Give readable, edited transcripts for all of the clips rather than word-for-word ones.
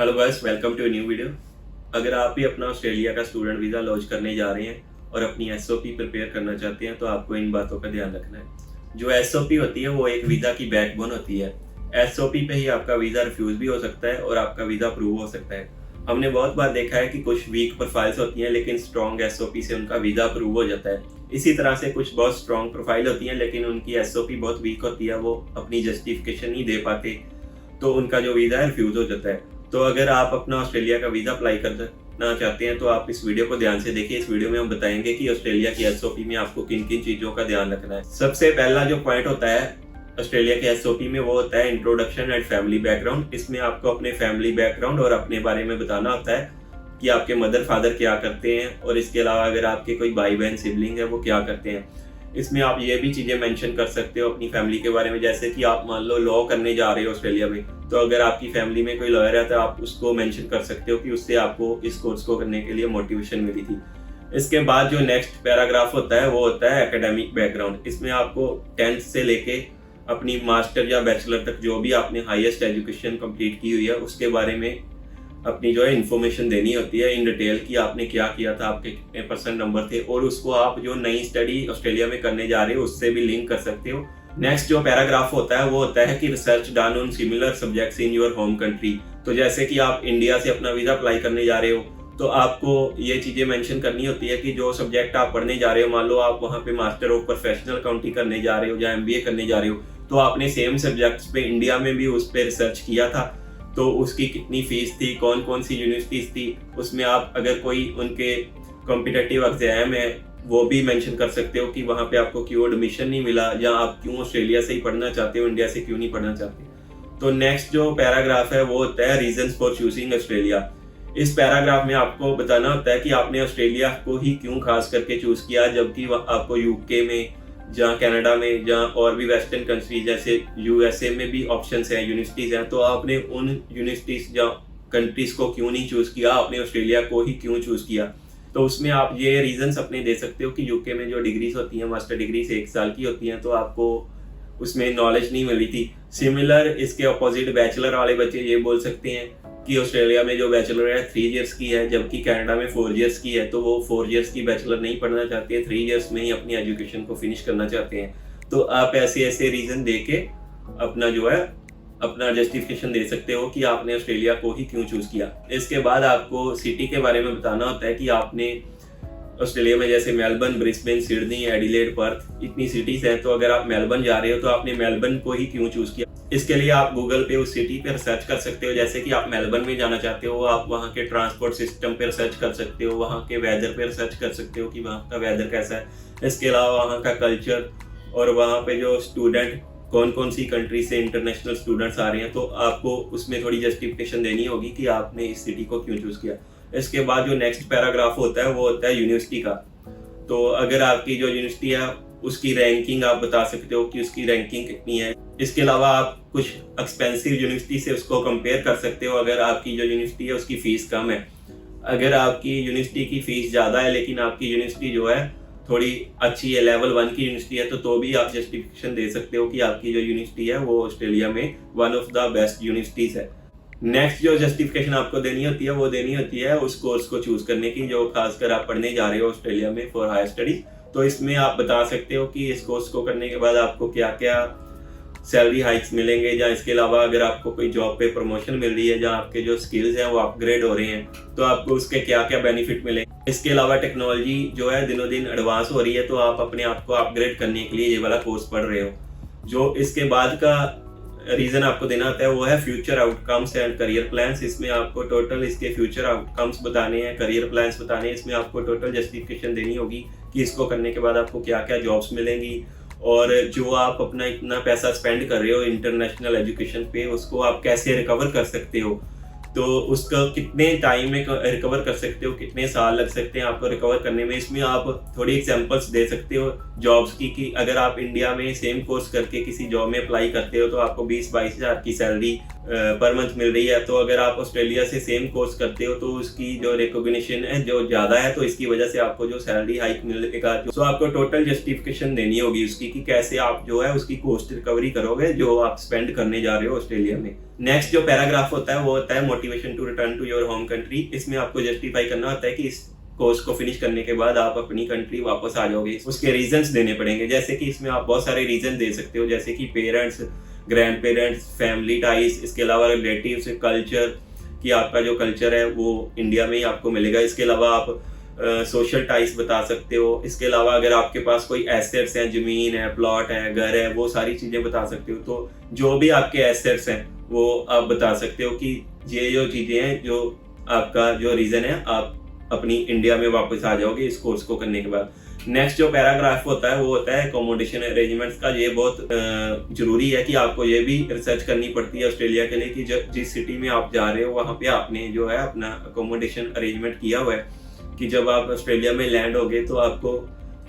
Hello guys, welcome to new video. अगर आप भी अपना ऑस्ट्रेलिया का स्टूडेंट वीज़ा लॉन्च करने जा रहे हैं और अपनी एसओपी प्रिपेयर करना चाहते हैं तो आपको इन बातों का ध्यान रखना है। जो एसओपी होती है वो एक वीज़ा की बैकबोन होती है। एसओपी पे ही आपका वीज़ा रिफ्यूज़ भी हो सकता है और आपका वीज़ा अप्रूव हो सकता है। हमने बहुत बार देखा है कि कुछ वीक प्रोफाइल्स होती हैं लेकिन स्ट्रॉन्ग एसओपी से उनका वीज़ा अप्रूव हो जाता है। इसी तरह से कुछ बहुत स्ट्रॉन्ग प्रोफाइल होती हैं लेकिन उनकी एसओपी बहुत वीक होती है, वो अपनी जस्टिफिकेशन नहीं दे पाते तो उनका जो वीज़ा है रिफ्यूज़ हो जाता है। तो अगर आप अपना ऑस्ट्रेलिया का वीज़ा अप्लाई करना चाहते हैं तो आप इस वीडियो को ध्यान से देखिए। इस वीडियो में हम बताएंगे कि ऑस्ट्रेलिया की एसओपी में आपको किन किन चीज़ों का ध्यान रखना है। सबसे पहला जो पॉइंट होता है ऑस्ट्रेलिया के एसओपी में वो होता है इंट्रोडक्शन एंड फैमिली बैकग्राउंड। इसमें आपको अपने फैमिली बैकग्राउंड और अपने बारे में बताना होता है कि आपके मदर फादर क्या करते हैं और इसके अलावा अगर आपके कोई भाई बहन सिबलिंग है वो क्या करते हैं। इसमें आप ये भी चीज़ें मेंशन कर सकते हो अपनी फैमिली के बारे में, जैसे कि आप मान लो लॉ करने जा रहे हो ऑस्ट्रेलिया में, तो अगर आपकी फैमिली में कोई लॉयर है तो आप उसको मेंशन कर सकते हो कि उससे आपको इस कोर्स को करने के लिए मोटिवेशन मिली थी। इसके बाद जो नेक्स्ट पैराग्राफ होता है वो होता है एकेडमिक बैकग्राउंड। इसमें आपको 10th से लेके अपनी मास्टर या बैचलर तक जो भी आपने हाईएस्ट एजुकेशन कंप्लीट की हुई है उसके बारे में अपनी जो है इन्फॉर्मेशन देनी होती है इन डिटेल कि आपने क्या किया था, आपके कितने परसेंट नंबर थे, और उसको आप जो नई स्टडी ऑस्ट्रेलिया में करने जा रहे हो उससे भी लिंक कर सकते हो। नेक्स्ट जो पैराग्राफ होता है वो होता है कि research done on similar subjects in your home country. तो जैसे कि आप इंडिया से अपना वीजा अप्लाई करने जा रहे हो तो आपको ये चीजें मेंशन करनी होती है कि जो सब्जेक्ट आप पढ़ने जा रहे हो, मान लो आप वहाँ पे मास्टर ऑफ प्रोफेशनल अकाउंटिंग करने जा रहे हो या एमबीए करने जा रहे हो, तो आपने सेम सब्जेक्ट्स पे इंडिया में भी उस पर रिसर्च किया था, तो उसकी कितनी फीस थी, कौन कौन सी यूनिवर्सिटीज थी, उसमें आप अगर कोई उनके कॉम्पिटिटिव एग्जाम है वो भी मेंशन कर सकते हो कि वहाँ पे आपको क्यों एडमिशन नहीं मिला या आप क्यों ऑस्ट्रेलिया से ही पढ़ना चाहते हो, इंडिया से क्यों नहीं पढ़ना चाहते। तो नेक्स्ट जो पैराग्राफ है वो होता है रीजंस फॉर चूजिंग ऑस्ट्रेलिया। इस पैराग्राफ में आपको बताना होता है कि आपने ऑस्ट्रेलिया को ही क्यों खास करके चूज किया, जबकि आपको यूके में, जहाँ कनाडा में, जहाँ और भी वेस्टर्न कंट्रीज जैसे यूएसए में भी ऑप्शंस हैं, यूनिवर्सिटीज हैं, तो आपने उन यूनिवर्सिटीज या कंट्रीज को क्यों नहीं चूज किया, आपने ऑस्ट्रेलिया को ही क्यों चूज किया। तो उसमें आप ये रीजंस अपने दे सकते हो कि यूके में जो डिग्रीज होती हैं मास्टर डिग्रीज 1 साल की होती हैं तो आपको उसमें नॉलेज नहीं मिली थी। सिमिलर इसके अपोजिट बैचलर वाले बच्चे ये बोल सकते हैं कि ऑस्ट्रेलिया में जो बैचलर है 3 इयर्स की है जबकि कनाडा में 4 इयर्स की है, तो वो 4 इयर्स की बैचलर नहीं पढ़ना चाहते हैं, 3 इयर्स में ही अपनी एजुकेशन को फिनिश करना चाहते हैं। तो आप ऐसे ऐसे रीजन दे के अपना जो है अपना जस्टिफिकेशन दे सकते हो कि आपने ऑस्ट्रेलिया को ही क्यों चूज किया। इसके बाद आपको सिटी के बारे में बताना होता है कि आपने ऑस्ट्रेलिया में जैसे Melbourne, Brisbane, Sydney, Adelaide, Perth, इतनी सिटीज हैं, तो अगर आप मेलबर्न जा रहे हो तो आपने मेलबर्न को ही क्यों चूज किया। इसके लिए आप गूगल पे उस सिटी पे रिसर्च कर सकते हो, जैसे कि आप मेलबर्न में जाना चाहते हो आप वहाँ के ट्रांसपोर्ट सिस्टम पे रिसर्च कर सकते हो, वहाँ के वेदर पे रिसर्च कर सकते हो कि वहाँ का वेदर कैसा है। इसके अलावा वहाँ का कल्चर और वहाँ पे जो स्टूडेंट कौन कौन सी कंट्री से इंटरनेशनल स्टूडेंट्स आ रहे हैं, तो आपको उसमें थोड़ी जस्टिफिकेशन देनी होगी कि आपने इस सिटी को क्यों चूज किया। इसके बाद जो नेक्स्ट पैराग्राफ होता है वो होता है यूनिवर्सिटी का। तो अगर आपकी जो यूनिवर्सिटी है उसकी रैंकिंग आप बता सकते हो कि उसकी रैंकिंग कितनी है। इसके अलावा आप कुछ एक्सपेंसिव यूनिवर्सिटी से उसको कंपेयर कर सकते हो अगर आपकी जो यूनिवर्सिटी है उसकी फीस कम है। अगर आपकी यूनिवर्सिटी की फीस ज़्यादा है लेकिन आपकी यूनिवर्सिटी जो है थोड़ी अच्छी है, लेवल 1 की यूनिवर्सिटी है, तो भी आप जस्टिफिकेशन दे सकते हो कि आपकी जो यूनिवर्सिटी है वो ऑस्ट्रेलिया में one of the best universities है। नेक्स्ट जो जस्टिफिकेशन आपको देनी होती है वो देनी होती है उस कोर्स को चूज करने की जो खासकर आप पढ़ने जा रहे हो ऑस्ट्रेलिया में फॉर हायर स्टडीज। तो इसमें आप बता सकते हो कि इस कोर्स को करने के बाद आपको क्या क्या सैलरी हाइक्स मिलेंगे, या इसके अलावा अगर आपको कोई जॉब पे प्रमोशन मिल रही है जहाँ आपके जो स्किल्स हैं वो अपग्रेड हो रहे हैं तो आपको उसके क्या क्या बेनिफिट मिलेंगे। इसके अलावा टेक्नोलॉजी जो है दिनों दिन एडवांस हो रही है तो आप अपने आप को अपग्रेड करने के लिए ये वाला कोर्स पढ़ रहे हो। जो इसके बाद का रीजन आपको देना होता है वो है future outcomes and career plans. इसमें आपको टोटल इसके फ्यूचर आउटकम्स बताने हैं, करियर प्लान्स बताने हैं। इसमें आपको टोटल जस्टिफिकेशन देनी होगी कि इसको करने के बाद आपको क्या क्या जॉब्स मिलेंगी और जो आप अपना इतना पैसा स्पेंड कर रहे हो इंटरनेशनल एजुकेशन पे उसको आप कैसे रिकवर कर सकते हो, तो उसका कितने टाइम में रिकवर कर सकते हो, कितने साल लग सकते हैं आपको रिकवर करने में। इसमें आप थोड़ी एग्जांपल्स दे सकते हो जॉब्स की कि अगर आप इंडिया में सेम कोर्स करके किसी जॉब में अप्लाई करते हो तो आपको 20-22 हज़ार की सैलरी पर मंथ मिल रही है। तो अगर आप ऑस्ट्रेलिया से सेम कोर्स करते हो तो उसकी जो रिकॉग्निशन है जो ज़्यादा है, तो इसकी वजह से आपको जो सैलरी हाइक मिलेगा, तो आपको टोटल जस्टिफिकेशन देनी होगी उसकी कि कैसे आप जो है उसकी कॉस्ट रिकवरी करोगे जो आप स्पेंड करने जा रहे हो ऑस्ट्रेलिया में। नेक्स्ट जो पैराग्राफ होता है वो होता है motivation to return to your home country. इसमें आपको जस्टिफाई करना होता है कि इस कोर्स को फिनिश करने के बाद आप अपनी कंट्री वापस आ जाओगे, उसके रीजंस देने पड़ेंगे। जैसे कि इसमें आप बहुत सारे रीजन दे सकते हो, जैसे कि parents, grand parents, family ties, इसके अलावा रिलेटिव्स, कल्चर कि आपका जो कल्चर है वो इंडिया में ही आपको मिलेगा। इसके अलावा आप सोशल टाइज बता सकते हो। इसके अलावा अगर आपके पास कोई एसेट्स हैं, जमीन है, प्लॉट है, घर है, वो सारी चीज़ें बता सकते हो। तो जो भी आपके एसेट्स हैं वो आप बता सकते हो कि ये जो चीज़ें हैं, जो आपका जो रीज़न है आप अपनी इंडिया में वापस आ जाओगे इस कोर्स को करने के बाद। नेक्स्ट जो पैराग्राफ होता है वो होता है अकोमोडेशन अरेंजमेंट्स का। ये बहुत जरूरी है कि आपको ये भी रिसर्च करनी पड़ती है ऑस्ट्रेलिया के लिए कि जिस सिटी में आप जा रहे हो वहाँ पे आपने जो है अपना अकोमोडेशन अरेंजमेंट किया हुआ है कि जब आप ऑस्ट्रेलिया में लैंड होगे तो आपको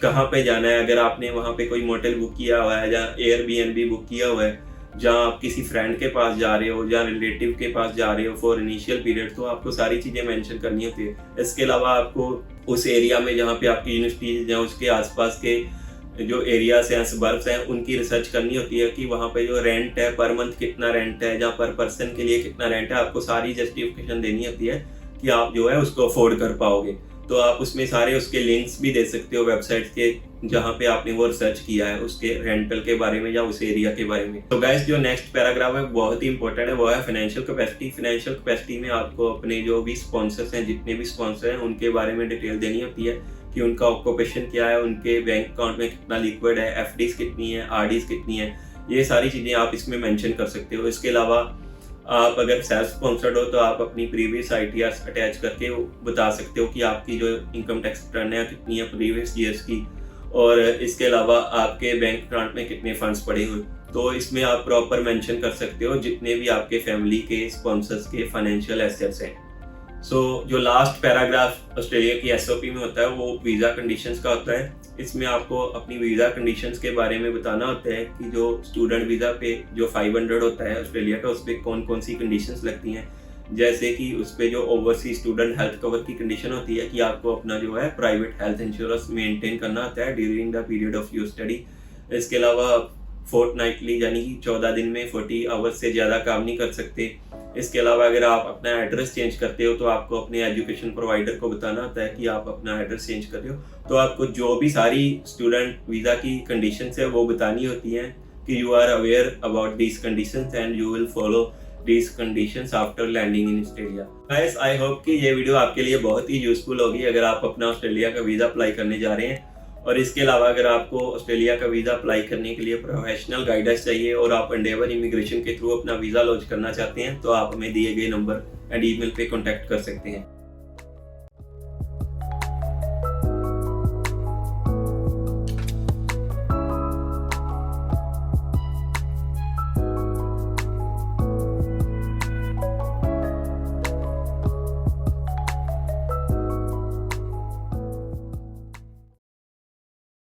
कहाँ पे जाना है। अगर आपने वहाँ पे कोई मोटेल बुक किया हुआ है या एयरबीएनबी बुक किया हुआ है, जहाँ आप किसी फ्रेंड के पास जा रहे हो या रिलेटिव के पास जा रहे हो फॉर इनिशियल पीरियड, तो आपको सारी चीज़ें मेंशन करनी होती है। इसके अलावा आपको उस एरिया में जहाँ पे आपकी यूनिवर्सिटी या उसके आसपास के जो एरियाज हैं, सबर्ब्स हैं, उनकी रिसर्च करनी होती है कि वहाँ पे जो रेंट है पर मंथ कितना रेंट है या पर पर्सन के लिए कितना रेंट है। आपको सारी जस्टिफिकेशन देनी होती है कि आप जो है उसको अफोर्ड कर पाओगे। तो आप उसमें सारे उसके लिंक्स भी दे सकते हो वेबसाइट के जहाँ पे आपने वो रिसर्च किया है उसके रेंटल के बारे में या उस एरिया के बारे में। तो गाइस जो नेक्स्ट पैराग्राफ है बहुत ही इंपॉर्टेंट है, वो है फाइनेंशियल कैपेसिटी। फाइनेंशियल कैपेसिटी में आपको अपने जो भी स्पॉन्सर्स हैं, जितने भी स्पॉन्सर हैं, उनके बारे में डिटेल देनी होती है कि उनका ऑक्यूपेशन क्या है, उनके बैंक अकाउंट में कितना लिक्विड है, एफडीज कितनी है, आरडीज कितनी है, ये सारी चीज़ें आप इसमें मेंशन कर सकते हो। इसके अलावा आप अगर सेल्फ स्पॉन्सर्ड हो तो आप अपनी प्रीवियस आईटीआर अटैच करके बता सकते हो कि आपकी जो इनकम टैक्स रिटर्न है कितनी है प्रीवियस ईयर्स की, और इसके अलावा आपके बैंक अकाउंट में कितने फंड्स पड़े हुए। तो इसमें आप प्रॉपर मेंशन कर सकते हो जितने भी आपके फैमिली के स्पॉन्सर्स के फाइनेंशियल एसेट्स हैं। जो लास्ट पैराग्राफ ऑस्ट्रेलिया की एसओपी में होता है वो वीज़ा कंडीशंस का होता है। इसमें आपको अपनी वीज़ा कंडीशंस के बारे में बताना होता है कि जो स्टूडेंट वीज़ा पे जो 500 होता है ऑस्ट्रेलिया का, उस पर कौन कौन सी कंडीशंस लगती हैं। जैसे कि उस पर जो ओवरसीज स्टूडेंट हेल्थ कवर की कंडीशन होती है कि आपको अपना जो है प्राइवेट हेल्थ इंश्योरेंस मेंटेन करना होता है during the period of your study. इसके अलावा फोर्टनाइटली यानी कि 14 दिन में 40 आवर्स से ज़्यादा काम नहीं कर सकते। इसके अलावा अगर आप अपना एड्रेस चेंज करते हो तो आपको अपने एजुकेशन प्रोवाइडर को बताना होता है कि आप अपना एड्रेस चेंज कर रहे हो। तो आपको जो भी सारी स्टूडेंट वीज़ा की कंडीशंस है वो बतानी होती हैं कि you are aware about these conditions and you will follow these conditions after landing in Australia. Guys I hope कि ये वीडियो आपके लिए बहुत ही यूजफुल होगी अगर आप अपना ऑस्ट्रेलिया का वीज़ा अप्लाई करने जा रहे हैं। और इसके अलावा अगर आपको ऑस्ट्रेलिया का वीज़ा अप्लाई करने के लिए प्रोफेशनल गाइडेंस चाहिए और आप एंडेवर इमिग्रेशन के थ्रू अपना वीज़ा लॉन्च करना चाहते हैं तो आप हमें दिए गए नंबर एंड ईमेल पे कांटेक्ट कर सकते हैं।